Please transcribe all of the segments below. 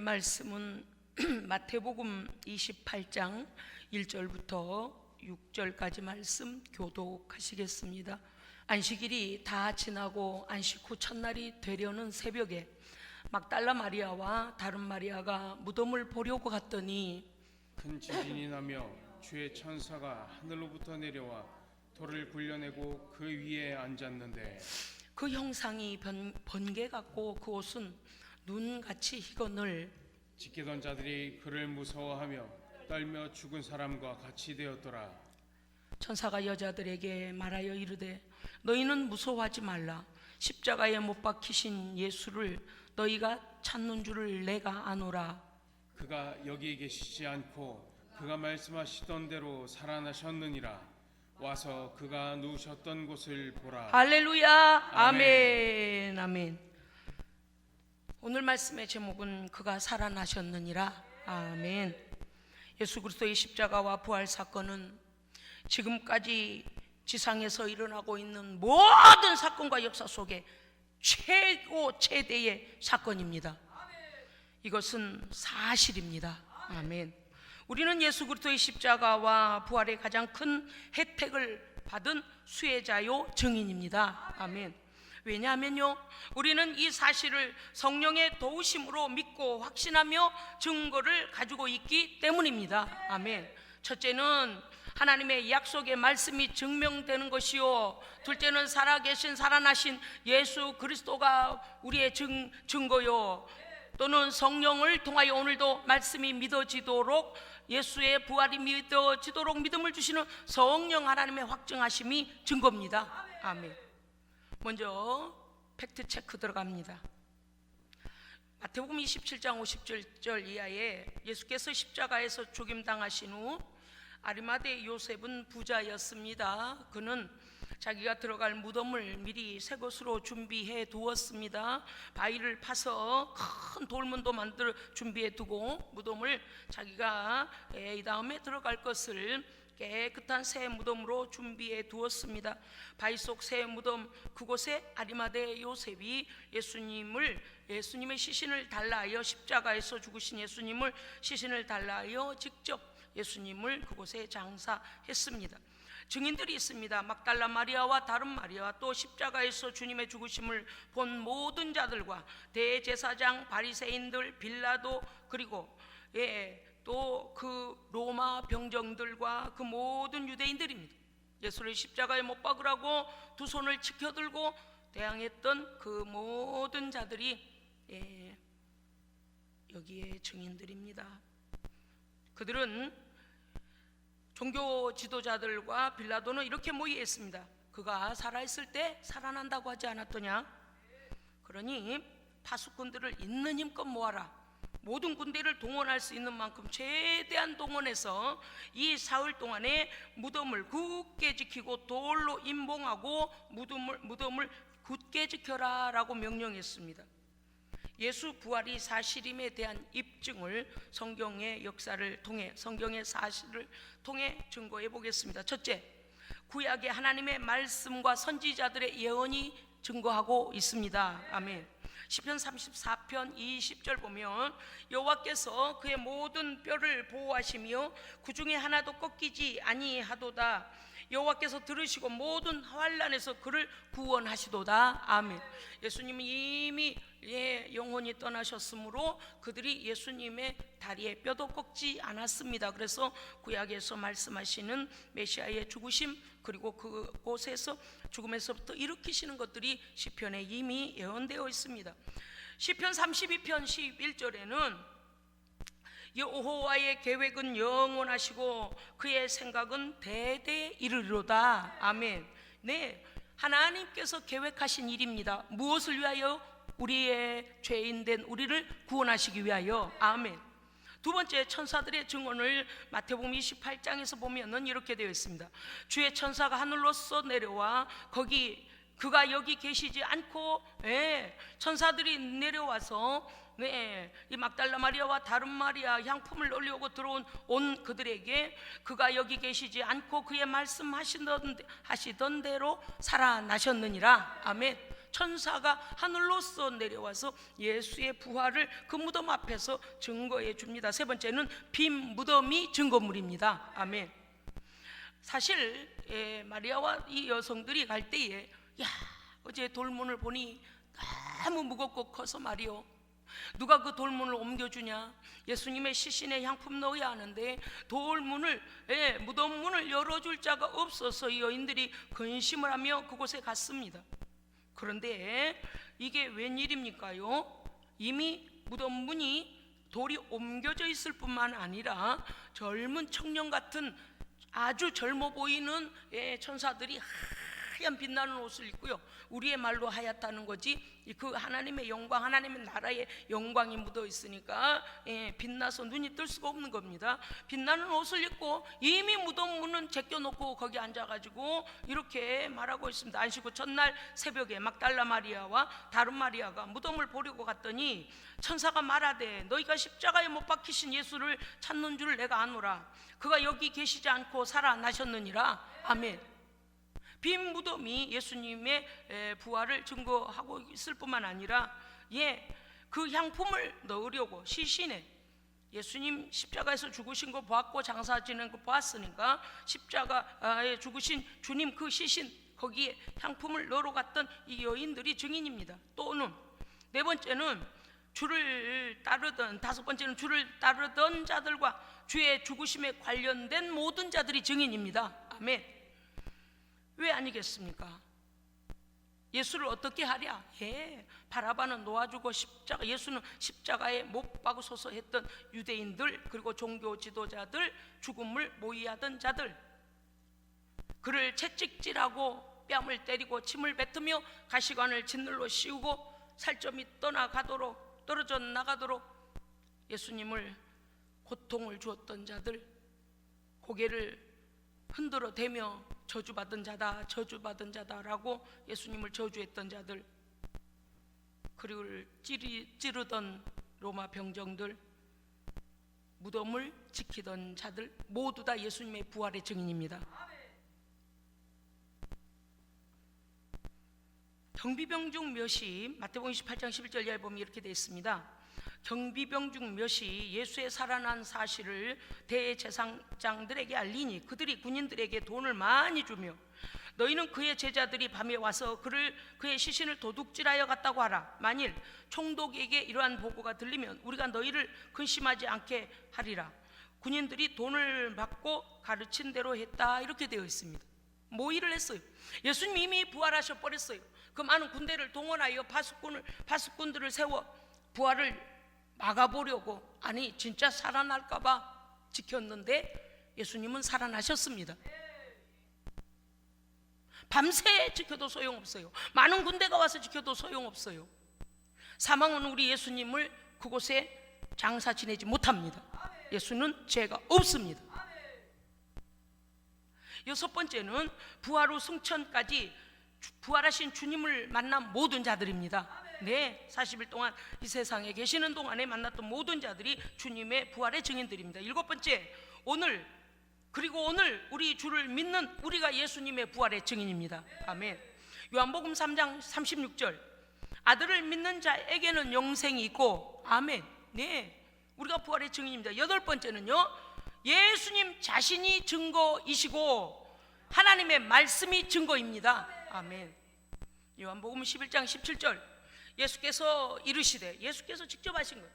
말씀은 마태복음 28장 1절부터 6절까지 말씀 교독하시겠습니다. 안식일이 다 지나고 안식 후 첫날이 되려는 새벽에 막달라 마리아와 다른 마리아가 무덤을 보려고 갔더니 큰 지진이 나며 주의 천사가 하늘로부터 내려와 돌을 굴려내고 그 위에 앉았는데 그 형상이 번개 같고 그 옷은 눈같이 희건을 지키던 자들이 그를 무서워하며 떨며 죽은 사람과 같이 되었더라. 천사가 여자들에게 말하여 이르되 너희는 무서워하지 말라. 십자가에 못 박히신 예수를 너희가 찾는 줄을 내가 아노라. 그가 여기 계시지 않고 그가 말씀하시던 대로 살아나셨느니라. 와서 그가 누우셨던 곳을 보라. 할렐루야. 아멘. 아멘. 아멘. 오늘 말씀의 제목은 그가 살아나셨느니라. 아멘. 예수 그리스도의 십자가와 부활 사건은 지금까지 지상에서 일어나고 있는 모든 사건과 역사 속에 최대의 사건입니다. 이것은 사실입니다. 아멘. 우리는 예수 그리스도의 십자가와 부활의 가장 큰 혜택을 받은 수혜자요 증인입니다. 아멘. 왜냐하면요, 우리는 이 사실을 성령의 도우심으로 믿고 확신하며 증거를 가지고 있기 때문입니다. 아멘. 첫째는 하나님의 약속의 말씀이 증명되는 것이요, 둘째는 살아계신 살아나신 예수 그리스도가 우리의 증거요, 또는 성령을 통하여 오늘도 말씀이 믿어지도록, 예수의 부활이 믿어지도록 믿음을 주시는 성령 하나님의 확증하심이 증거입니다. 아멘. 먼저 팩트 체크 들어갑니다. 마태복음 27장 50절 이하에 예수께서 십자가에서 죽임당하신 후 아리마대 요셉은 부자였습니다. 그는 자기가 들어갈 무덤을 미리 새 것으로 준비해 두었습니다. 바위를 파서 큰 돌문도 만들어 준비해 두고 무덤을 자기가 이 다음에 들어갈 것을 깨끗한 새 무덤으로 준비해 두었습니다. 바위 속 새 무덤 그곳에 아리마대 요셉이 예수님의 시신을 달라하여, 십자가에서 죽으신 예수님을 시신을 달라하여 직접 예수님을 그곳에 장사했습니다. 증인들이 있습니다. 막달라 마리아와 다른 마리아와 또 십자가에서 주님의 죽으심을 본 모든 자들과 대제사장, 바리새인들, 빌라도, 그리고 또 그 로마 병정들과 그 모든 유대인들입니다. 예수를 십자가에 못 박으라고 두 손을 치켜들고 대항했던 그 모든 자들이 여기에 증인들입니다. 그들은 종교 지도자들과 빌라도는 이렇게 모의했습니다. 그가 살아있을 때 살아난다고 하지 않았더냐? 그러니 파수꾼들을 있는 힘껏 모아라. 모든 군대를 동원할 수 있는 만큼 최대한 동원해서 이 사흘 동안에 무덤을 굳게 지키고 돌로 임봉하고 무덤을 굳게 지켜라 라고 명령했습니다. 예수 부활이 사실임에 대한 입증을 성경의 역사를 통해, 성경의 사실을 통해 증거해 보겠습니다. 첫째, 구약의 하나님의 말씀과 선지자들의 예언이 증거하고 있습니다. 아멘. 시편 34편 20절 보면 여호와께서 그의 모든 뼈를 보호하시며 그 중에 하나도 꺾이지 아니하도다. 여호와께서 들으시고 모든 환난에서 그를 구원하시도다. 아멘. 예수님이 이미 영혼이 떠나셨으므로 그들이 예수님의 다리에 뼈도 꺾지 않았습니다. 그래서 구약에서 말씀하시는 메시아의 죽으심, 그리고 그곳에서 죽음에서부터 일으키시는 것들이 시편에 이미 예언되어 있습니다. 시편 32편 11절에는 여호와의 계획은 영원하시고 그의 생각은 대대 이르리로다. 아멘. 네, 하나님께서 계획하신 일입니다. 무엇을 위하여? 우리의 죄인된 우리를 구원하시기 위하여. 아멘. 두 번째, 천사들의 증언을 마태복음 28장에서 보면은 이렇게 되어 있습니다. 주의 천사가 하늘로서 내려와 그가 여기 계시지 않고, 천사들이 내려와서 이 막달라 마리아와 다른 마리아 향품을 올려오고 들어온 그들에게 그가 여기 계시지 않고 그의 말씀하시던 대로 살아나셨느니라. 아멘. 천사가 하늘로서 내려와서 예수의 부활을 그 무덤 앞에서 증거해 줍니다. 세 번째는 빈 무덤이 증거물입니다. 아멘. 사실 마리아와 이 여성들이 갈 때에 어제 돌문을 보니 너무 무겁고 커서 말이요, 누가 그 돌문을 옮겨주냐, 예수님의 시신에 향품 넣어야 하는데 돌문을 무덤 문을 열어줄 자가 없어서 이 여인들이 근심을 하며 그곳에 갔습니다. 그런데 이게 웬일입니까요? 이미 무덤 문이 돌이 옮겨져 있을 뿐만 아니라 젊은 청년 같은 아주 젊어 보이는 천사들이 하얀 빛나는 옷을 입고요, 우리의 말로 하얗다는 거지 그 하나님의 영광, 하나님의 나라의 영광이 묻어 있으니까 빛나서 눈이 뜰 수가 없는 겁니다. 빛나는 옷을 입고 이미 무덤 문은 제껴놓고 거기 앉아가지고 이렇게 말하고 있습니다. 안식구 첫날 새벽에 막달라 마리아와 다른 마리아가 무덤을 보려고 갔더니 천사가 말하되 너희가 십자가에 못 박히신 예수를 찾는 줄 내가 아노라. 그가 여기 계시지 않고 살아나셨느니라. 아멘. 빈 무덤이 예수님의 부활을 증거하고 있을 뿐만 아니라 그 향품을 넣으려고 시신에 예수님 십자가에서 죽으신 거 보았고 장사 지낸 거 보았으니까 십자가에 죽으신 주님 그 시신 거기에 향품을 넣으러 갔던 이 여인들이 증인입니다. 또는 네 번째는 다섯 번째는 주를 따르던 자들과 주의 죽으심에 관련된 모든 자들이 증인입니다. 아멘. 왜 아니겠습니까? 예수를 어떻게 하랴? 바라바는 놓아주고 예수는 십자가에 못 박으소서 했던 유대인들, 그리고 종교 지도자들, 죽음을 모의하던 자들, 그를 채찍질하고 뺨을 때리고 침을 뱉으며 가시관을 짓눌러 씌우고 살점이 떨어져 나가도록 예수님을 고통을 주었던 자들, 고개를 흔들어 대며 저주받은 자다, 저주받은 자다라고 예수님을 저주했던 자들, 그리고 찌르던 로마 병정들, 무덤을 지키던 자들, 모두 다 예수님의 부활의 증인입니다. 경비병 중 몇이, 마태복음 28장 11절 이하에 보면 이렇게 되어 있습니다. 경비병 중 몇이 예수의 살아난 사실을 대제사장들에게 알리니 그들이 군인들에게 돈을 많이 주며 너희는 그의 제자들이 밤에 와서 그의 시신을 도둑질하여 갔다고 하라. 만일 총독에게 이러한 보고가 들리면 우리가 너희를 근심하지 않게 하리라. 군인들이 돈을 받고 가르친 대로 했다, 이렇게 되어 있습니다. 모의를 했어요. 예수님 이미 부활하셔 버렸어요. 그 많은 군대를 동원하여 파수꾼들을 세워 부활을 막아보려고, 아니 진짜 살아날까봐 지켰는데 예수님은 살아나셨습니다. 밤새 지켜도 소용없어요. 많은 군대가 와서 지켜도 소용없어요. 사망은 우리 예수님을 그곳에 장사 지내지 못합니다. 예수는 죄가 없습니다. 여섯 번째는 부활 후 승천까지 부활하신 주님을 만난 모든 자들입니다. 40일 동안 이 세상에 계시는 동안에 만났던 모든 자들이 주님의 부활의 증인들입니다. 일곱 번째, 오늘 우리 주를 믿는 우리가 예수님의 부활의 증인입니다. 아멘. 요한복음 3장 36절, 아들을 믿는 자에게는 영생이 있고, 아멘. 우리가 부활의 증인입니다. 여덟 번째는요, 예수님 자신이 증거이시고 하나님의 말씀이 증거입니다. 아멘. 요한복음 11장 17절, 예수께서 이르시되, 예수께서 직접 하신 거예요.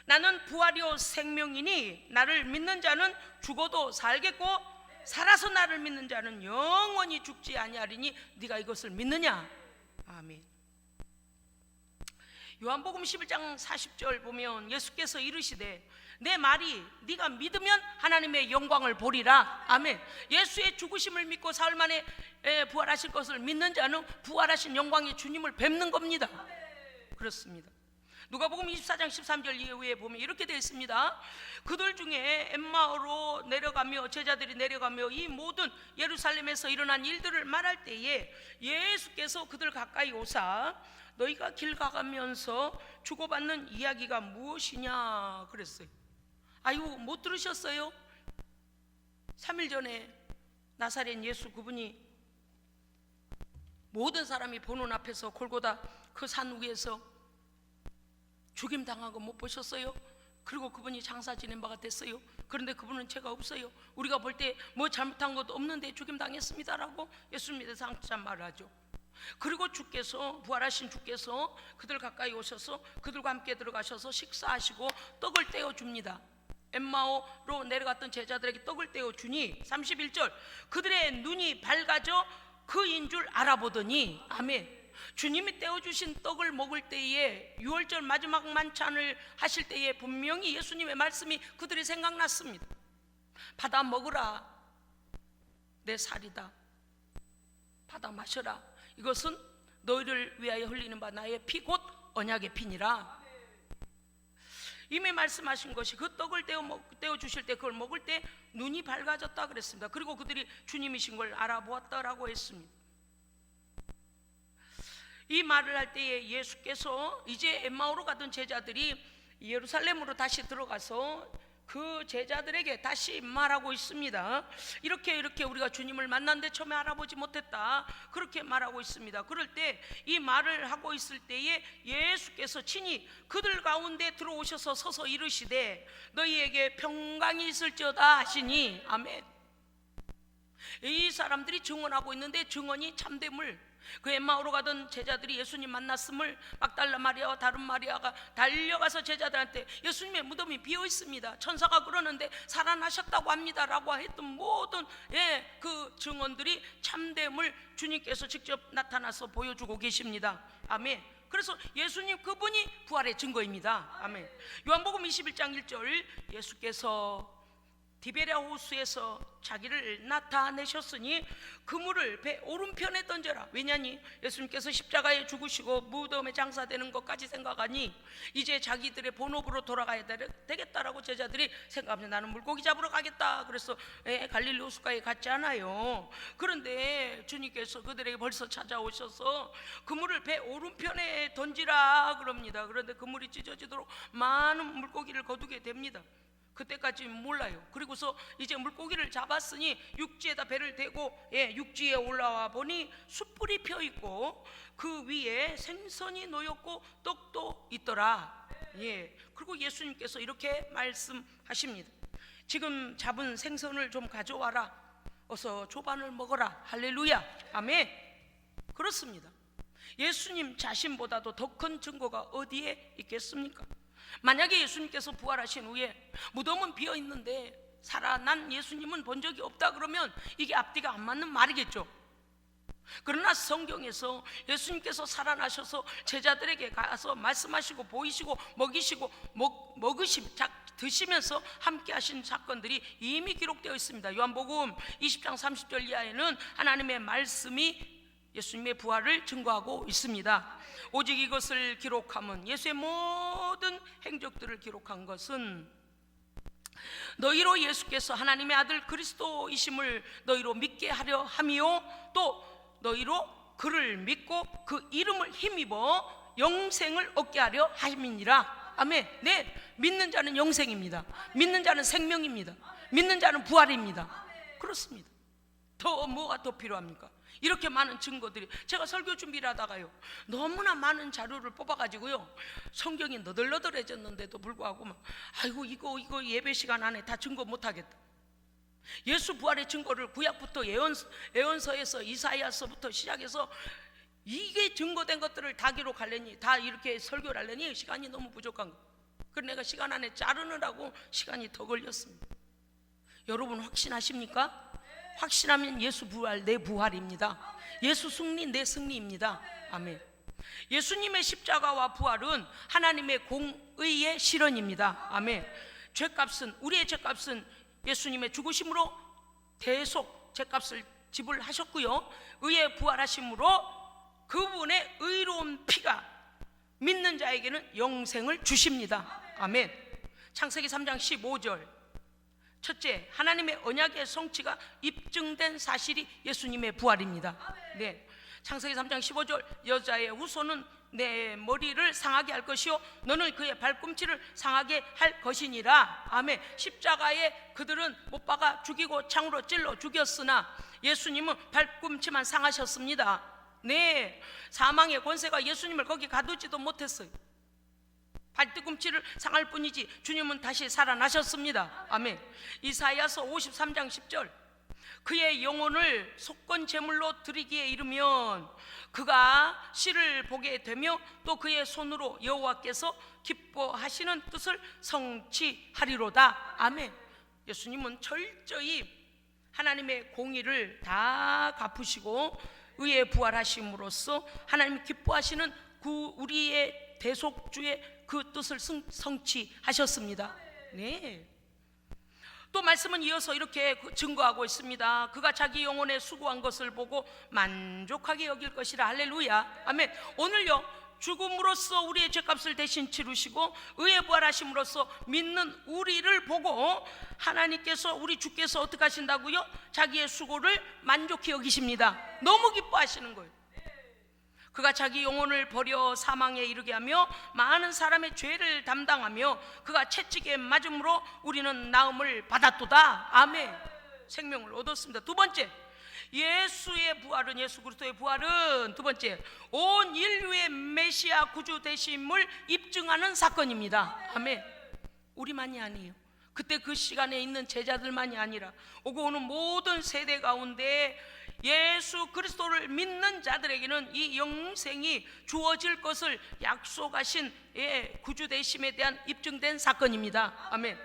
나는 부활이요 생명이니 나를 믿는 자는 죽어도 살겠고 살아서 나를 믿는 자는 영원히 죽지 아니하리니 네가 이것을 믿느냐? 아멘. 요한복음 11장 40절 보면 예수께서 이르시되 내 말이 네가 믿으면 하나님의 영광을 보리라. 아멘. 예수의 죽으심을 믿고 사흘 만에 부활하실 것을 믿는 자는 부활하신 영광의 주님을 뵙는 겁니다. 그렇습니다. 누가복음 24장 13절 이후에 보면 이렇게 되어 있습니다. 그들 중에 엠마오로 내려가며 제자들이 내려가며 이 모든 예루살렘에서 일어난 일들을 말할 때에 예수께서 그들 가까이 오사 너희가 길 가가면서 주고받는 이야기가 무엇이냐 그랬어요. 아유, 못 들으셨어요? 3일 전에 나사렛 예수 그분이 모든 사람이 보는 앞에서 골고다 그 산 위에서 죽임당한 거 못 보셨어요? 그리고 그분이 장사 지낸 바가 됐어요. 그런데 그분은 죄가 없어요. 우리가 볼 때 뭐 잘못한 것도 없는데 죽임당했습니다라고 예수님에 대해서 항상 말하죠. 그리고 주께서, 부활하신 주께서 그들 가까이 오셔서 그들과 함께 들어가셔서 식사하시고 떡을 떼어줍니다. 엠마오로 내려갔던 제자들에게 떡을 떼어주니 31절 그들의 눈이 밝아져 그인 줄 알아보더니, 아멘. 주님이 떼어주신 떡을 먹을 때에, 유월절 마지막 만찬을 하실 때에 분명히 예수님의 말씀이 그들이 생각났습니다. 받아 먹으라, 내 살이다. 받아 마셔라, 이것은 너희를 위하여 흘리는 바 나의 피 곧 언약의 피니라. 이미 말씀하신 것이 그 떡을 떼어 주실 때 그걸 먹을 때 눈이 밝아졌다 그랬습니다. 그리고 그들이 주님이신 걸 알아보았다라고 했습니다. 이 말을 할 때에 예수께서 이제 엠마오로 가던 제자들이 예루살렘으로 다시 들어가서 그 제자들에게 다시 말하고 있습니다. 이렇게 우리가 주님을 만났는데 처음에 알아보지 못했다, 그렇게 말하고 있습니다. 그럴 때 이 말을 하고 있을 때에 예수께서 친히 그들 가운데 들어오셔서 서서 이르시되 너희에게 평강이 있을지어다 하시니, 아멘. 이 사람들이 증언하고 있는데 증언이 참됨을, 그 엠마오로 가던 제자들이 예수님 만났음을 막달라 마리아와 다른 마리아가 달려가서 제자들한테 예수님의 무덤이 비어 있습니다, 천사가 그러는데 살아나셨다고 합니다 라고 했던 모든 그 증언들이 참됨을 주님께서 직접 나타나서 보여주고 계십니다. 아멘. 그래서 예수님 그분이 부활의 증거입니다. 아멘. 요한복음 21장 1절 예수께서 디베랴 호수에서 자기를 나타내셨으니 그물을 배 오른편에 던져라. 왜냐니 예수님께서 십자가에 죽으시고 무덤에 장사되는 것까지 생각하니 이제 자기들의 본업으로 돌아가야 되겠다라고 제자들이 생각합니다. 나는 물고기 잡으러 가겠다. 그래서 갈릴리 호수가에 갔지 않아요. 그런데 주님께서 그들에게 벌써 찾아오셔서 그물을 배 오른편에 던지라 그럽니다. 그런데 그물이 찢어지도록 많은 물고기를 거두게 됩니다. 그때까지 몰라요. 그리고서 이제 물고기를 잡았으니 육지에다 배를 대고 육지에 올라와 보니 숯불이 펴 있고 그 위에 생선이 놓였고 떡도 있더라. 그리고 예수님께서 이렇게 말씀하십니다. 지금 잡은 생선을 좀 가져와라. 어서 조반을 먹어라. 할렐루야. 아멘. 그렇습니다. 예수님 자신보다도 더 큰 증거가 어디에 있겠습니까? 만약에 예수님께서 부활하신 후에 무덤은 비어 있는데 살아난 예수님은 본 적이 없다 그러면 이게 앞뒤가 안 맞는 말이겠죠. 그러나 성경에서 예수님께서 살아나셔서 제자들에게 가서 말씀하시고 보이시고 먹이시고 드시면서 함께 하신 사건들이 이미 기록되어 있습니다. 요한복음 20장 30절 이하에는 하나님의 말씀이 예수님의 부활을 증거하고 있습니다. 오직 이것을 기록함은, 예수의 모든 행적들을 기록한 것은 너희로 예수께서 하나님의 아들 그리스도이심을 너희로 믿게 하려 함이요 또 너희로 그를 믿고 그 이름을 힘입어 영생을 얻게 하려 함이니라. 아멘. 네, 믿는 자는 영생입니다. 믿는 자는 생명입니다. 믿는 자는 부활입니다. 그렇습니다. 더 뭐가 더 필요합니까? 이렇게 많은 증거들이, 제가 설교 준비를 하다가요 너무나 많은 자료를 뽑아가지고요 성경이 너덜너덜해졌는데도 불구하고 아이고 이거 예배 시간 안에 다 증거 못하겠다. 예수 부활의 증거를 구약부터 예언서에서 이사야서부터 시작해서 이게 증거된 것들을 다 기록하려니, 다 이렇게 설교를 하려니 시간이 너무 부족한 거. 그래서 내가 시간 안에 자르느라고 시간이 더 걸렸습니다. 여러분 확신하십니까? 확신하면 예수 부활 내 부활입니다. 예수 승리 내 승리입니다. 아멘. 예수님의 십자가와 부활은 하나님의 공의의 실현입니다. 아멘. 우리의 죄값은 예수님의 죽으심으로 대속 죄값을 지불하셨고요 의의 부활하심으로 그분의 의로운 피가 믿는 자에게는 영생을 주십니다. 아멘. 창세기 3장 15절 첫째, 하나님의 언약의 성취가 입증된 사실이 예수님의 부활입니다. 네, 창세기 3장 15절 여자의 후손은 내 머리를 상하게 할 것이요 너는 그의 발꿈치를 상하게 할 것이니라. 아멘. 십자가에 그들은 못 박아 죽이고 창으로 찔러 죽였으나 예수님은 발꿈치만 상하셨습니다. 네, 사망의 권세가 예수님을 거기 가두지도 못했어요. 발뒤꿈치를 상할 뿐이지 주님은 다시 살아나셨습니다. 아멘. 이사야서 53장 10절, 그의 영혼을 속건 제물로 드리기에 이르면 그가 씨를 보게 되며 또 그의 손으로 여호와께서 기뻐하시는 뜻을 성취하리로다. 아멘. 예수님은 철저히 하나님의 공의를 다 갚으시고 의에 부활하심으로써 하나님 기뻐하시는 우리의 대속주의 그 뜻을 성취하셨습니다. 네. 또 말씀은 이어서 이렇게 증거하고 있습니다. 그가 자기 영혼에 수고한 것을 보고 만족하게 여길 것이라. 할렐루야. 아멘. 오늘요, 죽음으로써 우리의 죄값을 대신 치르시고 의에 부활하심으로써 믿는 우리를 보고 하나님께서, 우리 주께서 어떻게 하신다고요? 자기의 수고를 만족히 여기십니다. 너무 기뻐하시는 거예요. 그가 자기 영혼을 버려 사망에 이르게 하며 많은 사람의 죄를 담당하며 그가 채찍에 맞음으로 우리는 나음을 받았도다. 아멘. 생명을 얻었습니다. 두 번째, 예수의 부활은, 예수 그리스도의 부활은 두 번째, 온 인류의 메시아 구주 되심을 입증하는 사건입니다. 아멘. 우리만이 아니에요. 그때 그 시간에 있는 제자들만이 아니라 오고 오는 모든 세대 가운데 예수 그리스도를 믿는 자들에게는 이 영생이 주어질 것을 약속하신 구주 되심에 대한 입증된 사건입니다. 아멘.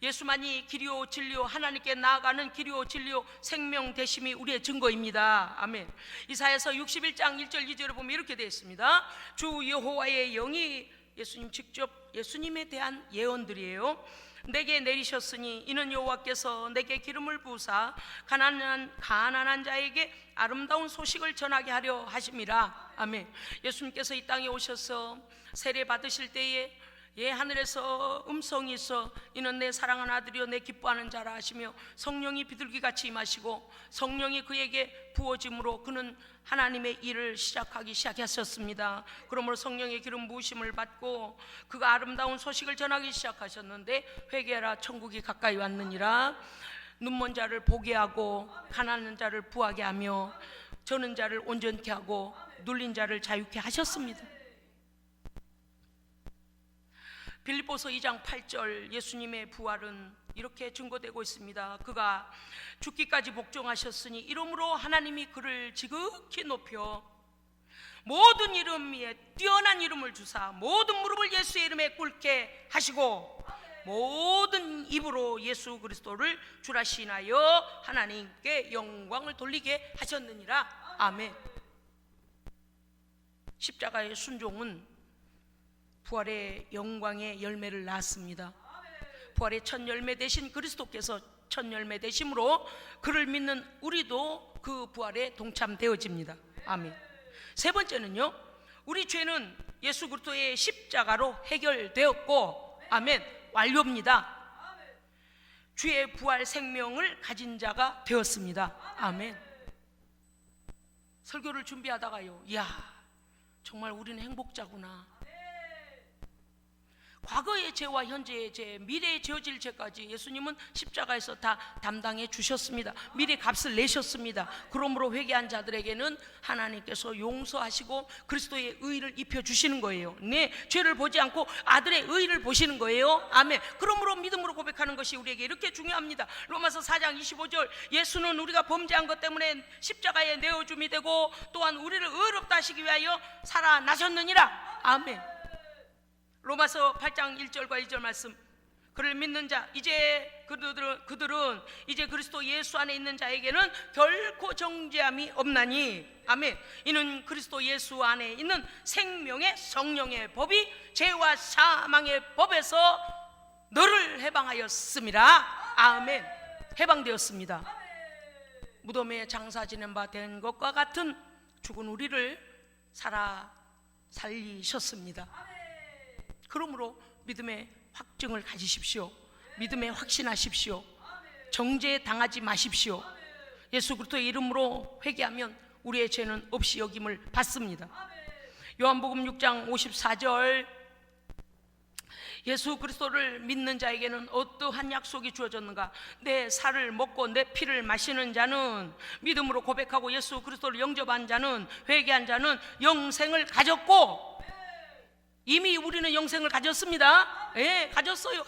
예수만이 길이요 진리요 하나님께 나아가는 길이요 진리요 생명 되심이 우리의 증거입니다. 아멘. 이사야서 61장 1절 2절에 보면 이렇게 되어 있습니다. 주 여호와의 영이, 예수님 직접 예수님에 대한 예언들이에요. 내게 내리셨으니 이는 여호와께서 내게 기름을 부으사 가난한 자에게 아름다운 소식을 전하게 하려 하심이라. 아멘. 예수님께서 이 땅에 오셔서 세례 받으실 때에 하늘에서 음성이 있어 이는 내 사랑하는 아들이요 내 기뻐하는 자라 하시며 성령이 비둘기같이 임하시고 성령이 그에게 부어짐으로 그는 하나님의 일을 시작하셨습니다. 그러므로 성령의 기름 부으심을 받고 그가 아름다운 소식을 전하기 시작하셨는데 회개하라 천국이 가까이 왔느니라. 눈먼 자를 보게 하고 가난한 자를 부하게 하며 저는 자를 온전케 하고 눌린 자를 자유케 하셨습니다. 빌립보서 2장 8절, 예수님의 부활은 이렇게 증거되고 있습니다. 그가 죽기까지 복종하셨으니 이러므로 하나님이 그를 지극히 높여 모든 이름 위에 뛰어난 이름을 주사 모든 무릎을 예수의 이름에 꿇게 하시고 모든 입으로 예수 그리스도를 주라 시인하여 하나님께 영광을 돌리게 하셨느니라. 아멘. 십자가의 순종은 부활의 영광의 열매를 낳았습니다. 부활의 첫 열매 되신 그리스도께서 첫 열매 되심으로 그를 믿는 우리도 그 부활에 동참되어집니다. 아멘. 세 번째는요, 우리 죄는 예수 그리스도의 십자가로 해결되었고, 아멘, 완료입니다. 주의 부활 생명을 가진 자가 되었습니다. 아멘. 설교를 준비하다가요, 이야, 정말 우리는 행복자구나. 과거의 죄와 현재의 죄, 미래에 지어질 죄까지 예수님은 십자가에서 다 담당해 주셨습니다. 미래 값을 내셨습니다. 그러므로 회개한 자들에게는 하나님께서 용서하시고 그리스도의 의를 입혀주시는 거예요. 네, 죄를 보지 않고 아들의 의를 보시는 거예요. 아멘. 그러므로 믿음으로 고백하는 것이 우리에게 이렇게 중요합니다. 로마서 4장 25절, 예수는 우리가 범죄한 것 때문에 십자가에 내어줌이 되고 또한 우리를 의롭다 하시기 위하여 살아나셨느니라. 아멘. 로마서 8장 1절과 2절 말씀, 그를 믿는 자, 이제 그들은 이제 그리스도 예수 안에 있는 자에게는 결코 정죄함이 없나니. 아멘. 이는 그리스도 예수 안에 있는 생명의 성령의 법이 죄와 사망의 법에서 너를 해방하였음이라. 아멘. 해방되었습니다. 무덤에 장사 지낸 바 된 것과 같은 죽은 우리를 살리셨습니다. 그러므로 믿음의 확증을 가지십시오. 믿음에 확신하십시오. 정죄 당하지 마십시오. 예수 그리스도의 이름으로 회개하면 우리의 죄는 없이 여김을 받습니다. 요한복음 6장 54절, 예수 그리스도를 믿는 자에게는 어떠한 약속이 주어졌는가? 내 살을 먹고 내 피를 마시는 자는, 믿음으로 고백하고 예수 그리스도를 영접한 자는, 회개한 자는 영생을 가졌고, 이미 우리는 영생을 가졌습니다. 예, 가졌어요.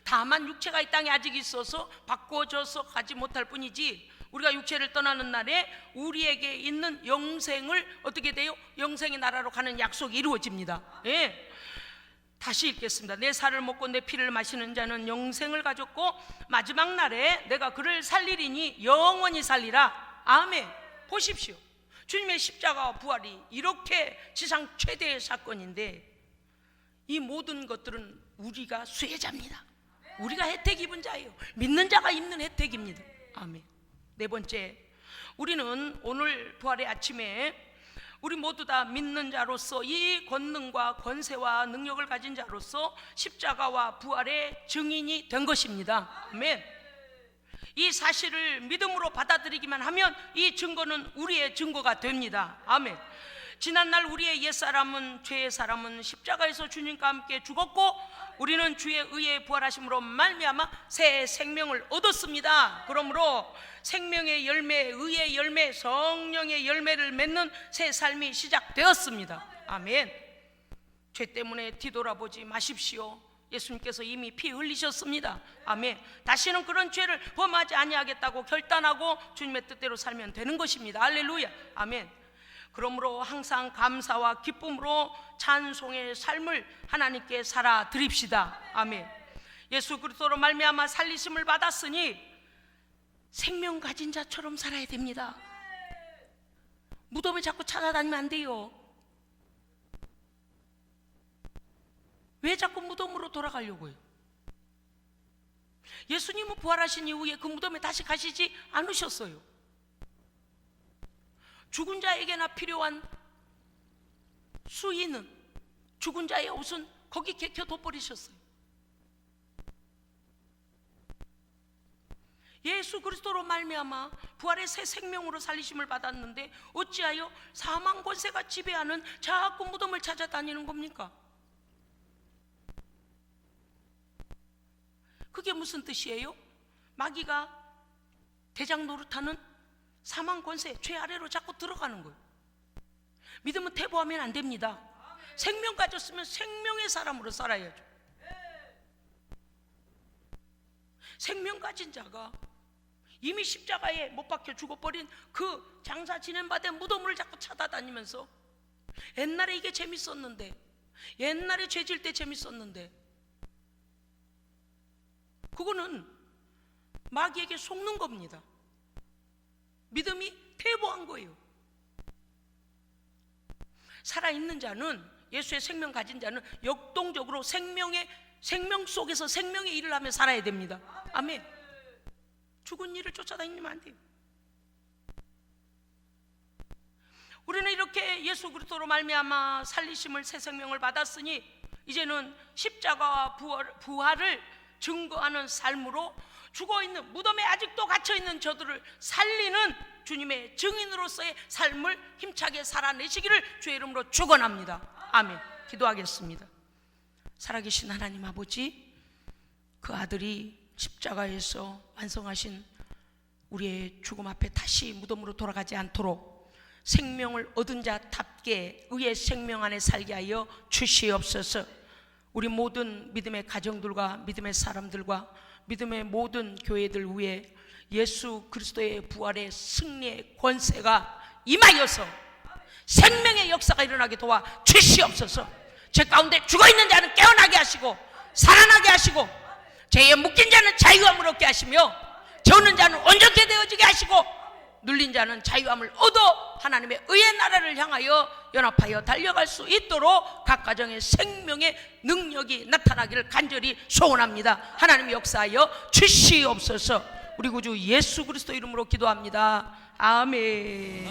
다만 육체가 이 땅에 아직 있어서 바꿔져서 가지 못할 뿐이지, 우리가 육체를 떠나는 날에 우리에게 있는 영생을 어떻게 돼요? 영생의 나라로 가는 약속이 이루어집니다. 예. 다시 읽겠습니다. 내 살을 먹고 내 피를 마시는 자는 영생을 가졌고 마지막 날에 내가 그를 살리리니 영원히 살리라. 아멘. 보십시오. 주님의 십자가와 부활이 이렇게 지상 최대의 사건인데, 이 모든 것들은 우리가 수혜자입니다. 우리가 혜택 입은 자예요. 믿는 자가 입는 혜택입니다. 아멘. 네 번째, 우리는 오늘 부활의 아침에 우리 모두 다 믿는 자로서 이 권능과 권세와 능력을 가진 자로서 십자가와 부활의 증인이 된 것입니다. 아멘. 이 사실을 믿음으로 받아들이기만 하면 이 증거는 우리의 증거가 됩니다. 아멘. 지난날 우리의 옛사람은, 죄의 사람은 십자가에서 주님과 함께 죽었고 우리는 주의 의에 부활하심으로 말미암아 새 생명을 얻었습니다. 그러므로 생명의 열매, 의의 열매, 성령의 열매를 맺는 새 삶이 시작되었습니다. 아멘. 죄 때문에 뒤돌아보지 마십시오. 예수님께서 이미 피 흘리셨습니다. 아멘. 다시는 그런 죄를 범하지 아니하겠다고 결단하고 주님의 뜻대로 살면 되는 것입니다. 할렐루야. 아멘. 그러므로 항상 감사와 기쁨으로 찬송의 삶을 하나님께 살아 드립시다. 아멘. 예수 그리스도로 말미암아 살리심을 받았으니 생명 가진 자처럼 살아야 됩니다. 무덤을 자꾸 찾아다니면 안 돼요. 왜 자꾸 무덤으로 돌아가려고 해요? 예수님은 부활하신 이후에 그 무덤에 다시 가시지 않으셨어요. 죽은 자에게나 필요한 수의는, 죽은 자의 옷은 거기 개켜 둬버리셨어요. 예수 그리스도로 말미암아 부활의 새 생명으로 살리심을 받았는데 어찌하여 사망 권세가 지배하는 자꾸 무덤을 찾아다니는 겁니까? 그게 무슨 뜻이에요? 마귀가 대장 노릇하는 사망 권세, 죄 아래로 자꾸 들어가는 거예요. 믿음은 퇴보하면 안 됩니다. 생명 가졌으면 생명의 사람으로 살아야죠. 생명 가진 자가 이미 십자가에 못 박혀 죽어버린 그 장사 지낸 바 된 무덤을 자꾸 찾아다니면서 옛날에 이게 재밌었는데, 옛날에 죄질 때 재밌었는데, 그거는 마귀에게 속는 겁니다. 믿음이 퇴보한 거예요. 살아있는 자는, 예수의 생명 가진 자는 역동적으로 생명 속에서 생명의 일을 하며 살아야 됩니다. 아멘. 죽은 일을 쫓아다니면 안 돼요. 우리는 이렇게 예수 그리스도로 말미암아 살리심을, 새 생명을 받았으니 이제는 십자가와 부활을 증거하는 삶으로 죽어있는, 무덤에 아직도 갇혀있는 저들을 살리는 주님의 증인으로서의 삶을 힘차게 살아내시기를 주의 이름으로 축원합니다. 아멘. 기도하겠습니다. 살아계신 하나님 아버지, 그 아들이 십자가에서 완성하신 우리의 죽음 앞에 다시 무덤으로 돌아가지 않도록 생명을 얻은 자답게 의의 생명 안에 살게 하여 주시옵소서. 우리 모든 믿음의 가정들과 믿음의 사람들과 믿음의 모든 교회들 위해 예수 그리스도의 부활의 승리의 권세가 임하여서 생명의 역사가 일어나게 도와 주시옵소서. 죄 가운데 죽어있는 자는 깨어나게 하시고 살아나게 하시고 죄에 묶인 자는 자유함을 얻게 하시며 저는 자는 온전케 되어지게 하시고 눌린 자는 자유함을 얻어 하나님의 의의 나라를 향하여 연합하여 달려갈 수 있도록 각 가정의 생명의 능력이 나타나기를 간절히 소원합니다. 하나님 역사하여 주시옵소서. 우리 구주 예수 그리스도 이름으로 기도합니다. 아멘.